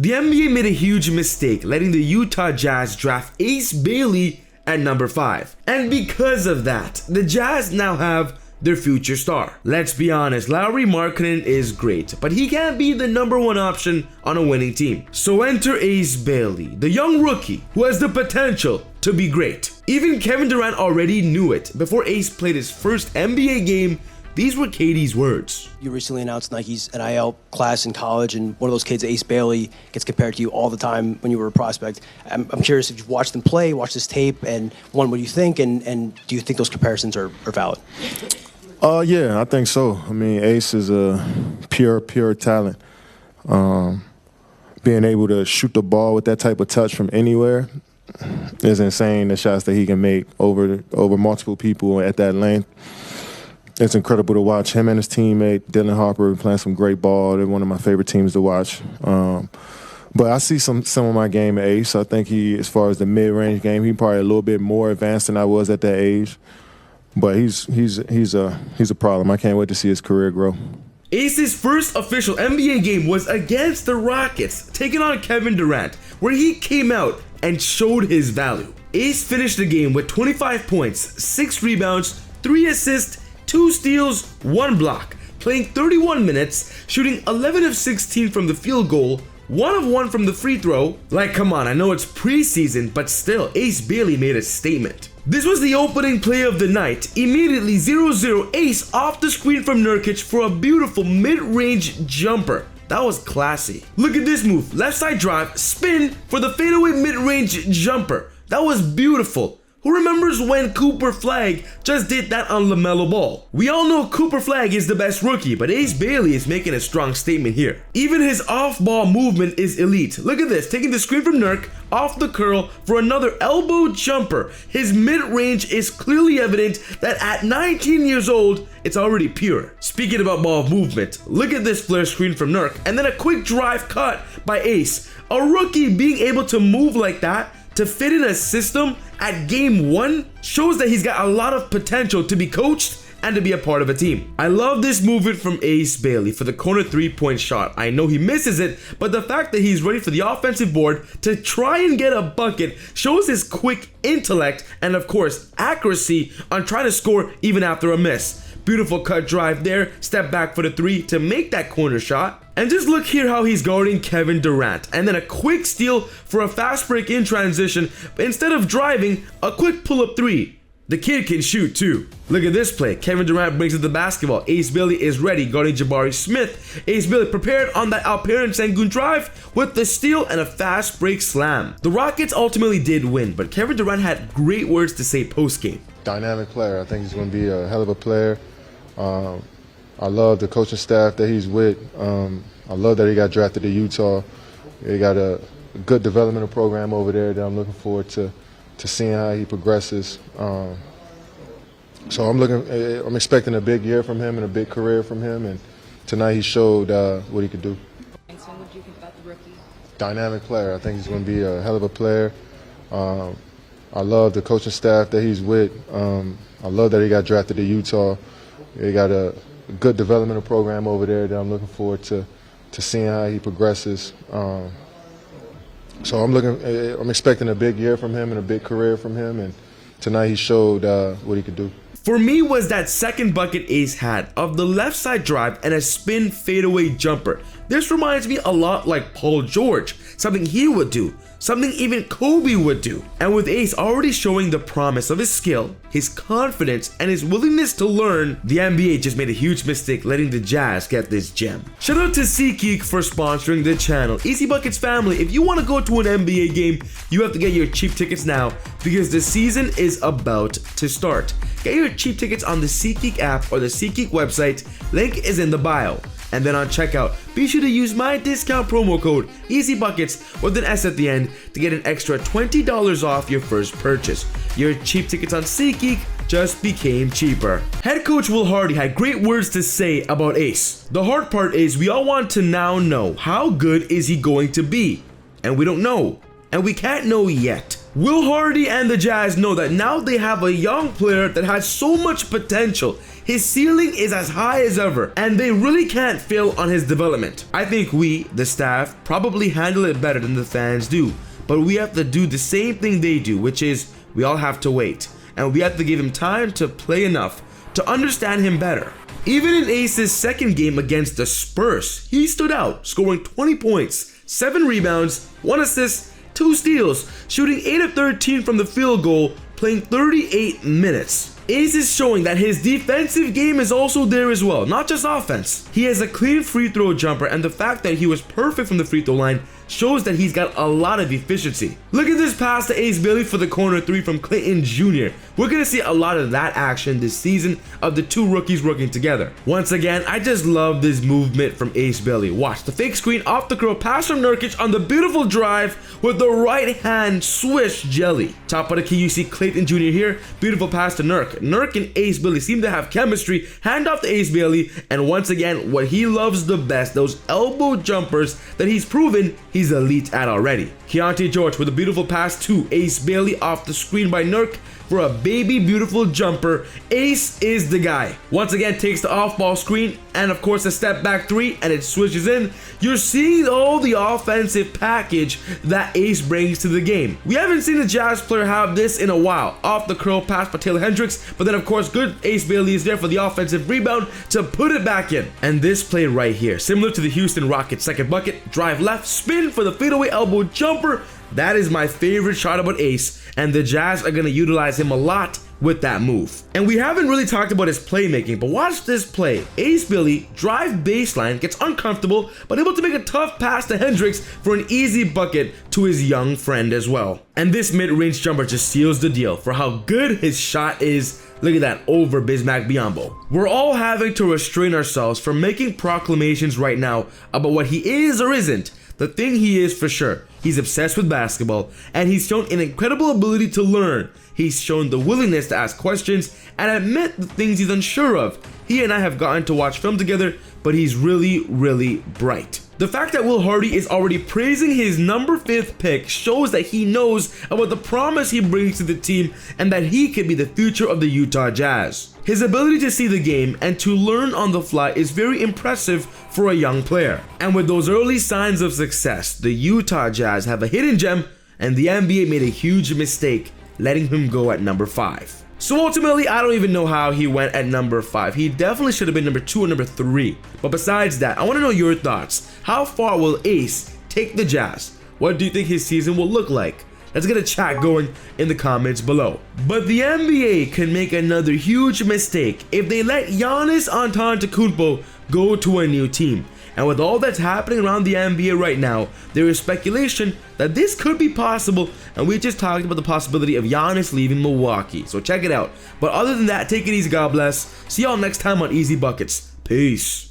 The NBA made a huge mistake letting the Utah Jazz draft Ace Bailey at number 5. And because of that, the Jazz now have their future star. Let's be honest, Lauri Markkanen is great, but he can't be the number 1 option on a winning team. So enter Ace Bailey, the young rookie who has the potential to be great. Even Kevin Durant already knew it. Before Ace played his first NBA game, these were KD's words. You recently announced Nike's NIL class in college, and one of those kids, Ace Bailey, gets compared to you all the time when you were a prospect. I'm curious if you've watched them play, watched this tape, and one, what do you think, and do you think those comparisons are valid? Yeah, I think so. I mean, Ace is a pure talent. Being able to shoot the ball with that type of touch from anywhere is insane. The shots that he can make over multiple people at that length. It's incredible to watch. Him and his teammate, Dylan Harper, playing some great ball. They're one of my favorite teams to watch. But I see some of my game at Ace. I think he, as far as the mid-range game, he's probably a little bit more advanced than I was at that age. But he's a problem. I can't wait to see his career grow. Ace's first official NBA game was against the Rockets, taking on Kevin Durant, where he came out and showed his value. Ace finished the game with 25 points, 6 rebounds, 3 assists, 2 steals, 1 block, playing 31 minutes, shooting 11 of 16 from the field goal, 1 of 1 from the free throw. Like, come on, I know it's preseason, but still, Ace Bailey made a statement. This was the opening play of the night. Immediately 0-0 Ace off the screen from Nurkic for a beautiful mid-range jumper. That was classy. Look at this move. Left side drive, spin for the fadeaway mid-range jumper. That was beautiful. Who remembers when Cooper Flagg just did that on LaMelo Ball? We all know Cooper Flagg is the best rookie, but Ace Bailey is making a strong statement here. Even his off-ball movement is elite. Look at this, taking the screen from Nurk, off the curl for another elbow jumper. His mid-range is clearly evident that at 19 years old, it's already pure. Speaking about ball movement, look at this flare screen from Nurk, and then a quick drive cut by Ace. A rookie being able to move like that to fit in a system at game 1 shows that he's got a lot of potential to be coached and to be a part of a team. I love this movement from Ace Bailey for the corner 3-point shot. I know he misses it, but the fact that he's ready for the offensive board to try and get a bucket shows his quick intellect and, of course, accuracy on trying to score even after a miss. Beautiful cut drive there, step back for the 3 to make that corner shot. And just look here how he's guarding Kevin Durant. And then a quick steal for a fast break in transition. But instead of driving, a quick pull-up 3. The kid can shoot too. Look at this play. Kevin Durant brings up the basketball. Ace Bailey is ready, guarding Jabari Smith. Ace Bailey prepared on that Alperen Sengun drive with the steal and a fast break slam. The Rockets ultimately did win, but Kevin Durant had great words to say post-game. Dynamic player. I think he's going to be a hell of a player. I love the coaching staff that he's with. I love that he got drafted to Utah. He got a good developmental program over there that I'm looking forward to seeing how he progresses. So I'm expecting a big year from him and a big career from him. And tonight he showed what he could do. And so what do you think about the rookie? Dynamic player. I think he's going to be a hell of a player. I love the coaching staff that he's with. I love that he got drafted to Utah. He got a good developmental program over there that I'm looking forward to seeing how he progresses. So I'm expecting a big year from him and a big career from him. And tonight he showed what he could do. For me was that second bucket Ace had of the left side drive and a spin fadeaway jumper. This reminds me a lot like Paul George, something he would do, something even Kobe would do. And with Ace already showing the promise of his skill, his confidence, and his willingness to learn, the NBA just made a huge mistake letting the Jazz get this gem. Shout out to SeatGeek for sponsoring the channel. Easy Buckets family, if you want to go to an NBA game, you have to get your cheap tickets now because the season is about to start. Get your cheap tickets on the SeatGeek app or the SeatGeek website. Link is in the bio. And then on checkout, be sure to use my discount promo code EasyBuckets with an S at the end to get an extra $20 off your first purchase. Your cheap tickets on SeatGeek just became cheaper. Head coach Will Hardy had great words to say about Ace. The hard part is we all want to now know how good is he going to be? And we don't know. And we can't know yet. Will Hardy and the Jazz know that now they have a young player that has so much potential. His ceiling is as high as ever, and they really can't fail on his development. I think we, the staff, probably handle it better than the fans do, but we have to do the same thing they do, which is we all have to wait, and we have to give him time to play enough to understand him better. Even in Ace's second game against the Spurs, he stood out, scoring 20 points, 7 rebounds, 1 assist, 2 steals, shooting 8 of 13 from the field goal, playing 38 minutes. Ace is showing that his defensive game is also there as well, not just offense. He has a clean free throw jumper, and the fact that he was perfect from the free throw line shows that he's got a lot of efficiency. Look at this pass to Ace Bailey for the corner 3 from Clayton Jr. We're going to see a lot of that action this season of the two rookies working together. Once again, I just love this movement from Ace Bailey. Watch the fake screen off the curl pass from Nurkic on the beautiful drive with the right hand swish jelly. Top of the key, you see Clayton Jr. here. Beautiful pass to Nurk. Nurk and Ace Bailey seem to have chemistry. Hand off to Ace Bailey, and once again, what he loves the best, those elbow jumpers that he's proven he's elite at already. Keontae George with a beautiful pass to Ace Bailey off the screen by Nurk for a baby beautiful jumper. Ace is the guy. Once again, takes the off-ball screen and of course a step back 3, and it switches in. You're seeing all the offensive package that Ace brings to the game. We haven't seen a Jazz player have this in a while. Off the curl pass by Taylor Hendricks, but then of course good Ace Bailey is there for the offensive rebound to put it back in. And this play right here, similar to the Houston Rockets second bucket, drive left, spin for the fadeaway elbow jumper. That is my favorite shot about Ace, and the Jazz are going to utilize him a lot with that move. And we haven't really talked about his playmaking, but watch this play. Ace Bailey drive baseline, gets uncomfortable, but able to make a tough pass to Hendricks for an easy bucket to his young friend as well. And this mid-range jumper just seals the deal for how good his shot is. Look at that over Bismack Biyombo. We're all having to restrain ourselves from making proclamations right now about what he is or isn't. The thing he is for sure, he's obsessed with basketball, and he's shown an incredible ability to learn. He's shown the willingness to ask questions and admit the things he's unsure of. He and I have gotten to watch film together, but he's really bright. The fact that Will Hardy is already praising his number 5th pick shows that he knows about the promise he brings to the team and that he could be the future of the Utah Jazz. His ability to see the game and to learn on the fly is very impressive for a young player. And with those early signs of success, the Utah Jazz have a hidden gem, and the NBA made a huge mistake letting him go at number 5. So ultimately, I don't even know how he went at number 5. He definitely should have been number 2 or number 3. But besides that, I want to know your thoughts. How far will Ace take the Jazz? What do you think his season will look like? Let's get a chat going in the comments below. But the NBA can make another huge mistake if they let Giannis Antetokounmpo go to a new team. And with all that's happening around the NBA right now, there is speculation that this could be possible, and we just talked about the possibility of Giannis leaving Milwaukee. So check it out. But other than that, take it easy, God bless. See y'all next time on Easy Buckets. Peace.